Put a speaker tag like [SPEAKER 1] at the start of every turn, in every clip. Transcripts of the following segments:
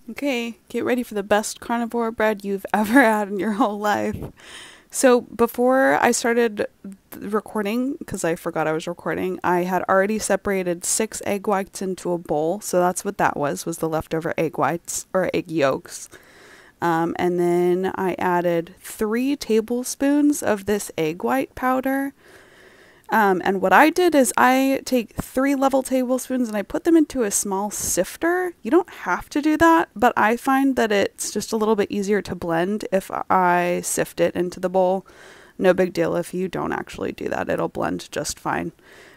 [SPEAKER 1] Okay, get ready for the best carnivore bread you've ever had in your whole life. So before I started recording, because I forgot I was recording, I had already separated 6 egg whites into a bowl. So that's what that was the leftover egg whites or egg yolks. And then I added 3 tablespoons of this egg white powder. And what I did is I take 3 level tablespoons and I put them into a small sifter. You don't have to do that, but I find that it's just a little bit easier to blend if I sift it into the bowl. No big deal if you don't actually do that. It'll blend just fine.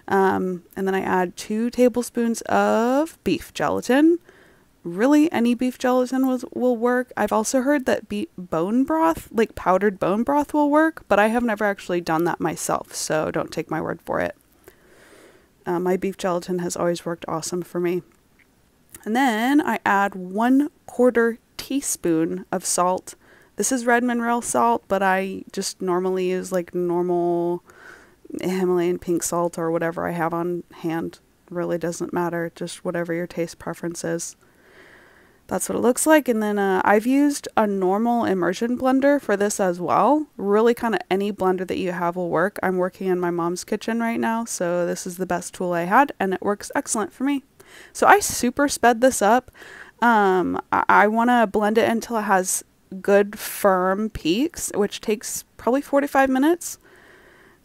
[SPEAKER 1] And then I add 2 tablespoons of beef gelatin. Really, any beef gelatin will work. I've also heard that bone broth, like powdered bone broth, will work, but I have never actually done that myself, so don't take my word for it. My beef gelatin has always worked awesome for me. And then I add 1/4 teaspoon of salt. This is red mineral salt, but I just normally use like normal Himalayan pink salt or whatever I have on hand. Really doesn't matter, just whatever your taste preference is. That's what it looks like. And then I've used a normal immersion blender for this as well. Really kind of any blender that you have will work. I'm working in my mom's kitchen right now, so this is the best tool I had, and it works excellent for me. So I super sped this up. I want to blend it until it has good firm peaks, which takes probably 45 minutes.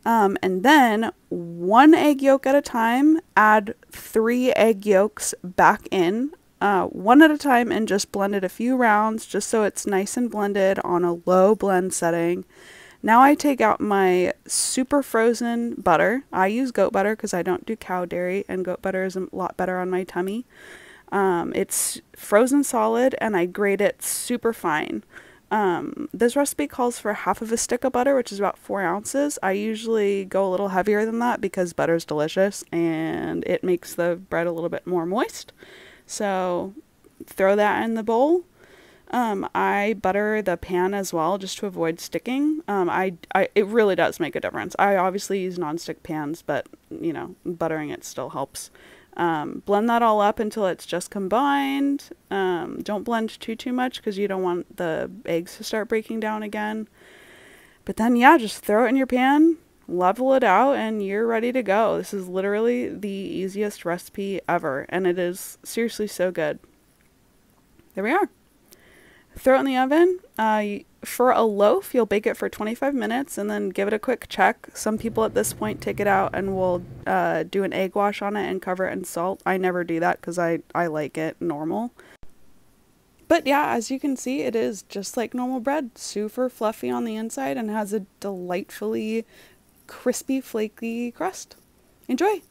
[SPEAKER 1] And then 1 egg yolk at a time, add 3 egg yolks back in. 1 at a time, and just blend it a few rounds just so it's nice and blended on a low blend setting. Now I take out my super frozen butter. I use goat butter because I don't do cow dairy, and goat butter is a lot better on my tummy. It's frozen solid, and I grate it super fine. This recipe calls for 1/2 stick of butter, which is about 4 ounces. I usually go a little heavier than that because butter is delicious and it makes the bread a little bit more moist. So throw that in the bowl. I butter the pan as well just to avoid sticking. It really does make a difference. I obviously use non-stick pans, but you know, buttering it still helps. Blend that all up until it's just combined. Don't blend too much because you don't want the eggs to start breaking down again. But then yeah, just throw it in your pan, level it out, and you're ready to go. This is literally the easiest recipe ever, and it is seriously so good. There we are. Throw it in the oven. For a loaf, you'll bake it for 25 minutes and then give it a quick check. Some people at this point take it out and will do an egg wash on it and cover it in salt. I never do that because I like it normal. But yeah, as you can see, it is just like normal bread, super fluffy on the inside and has a delightfully crispy, flaky crust. Enjoy!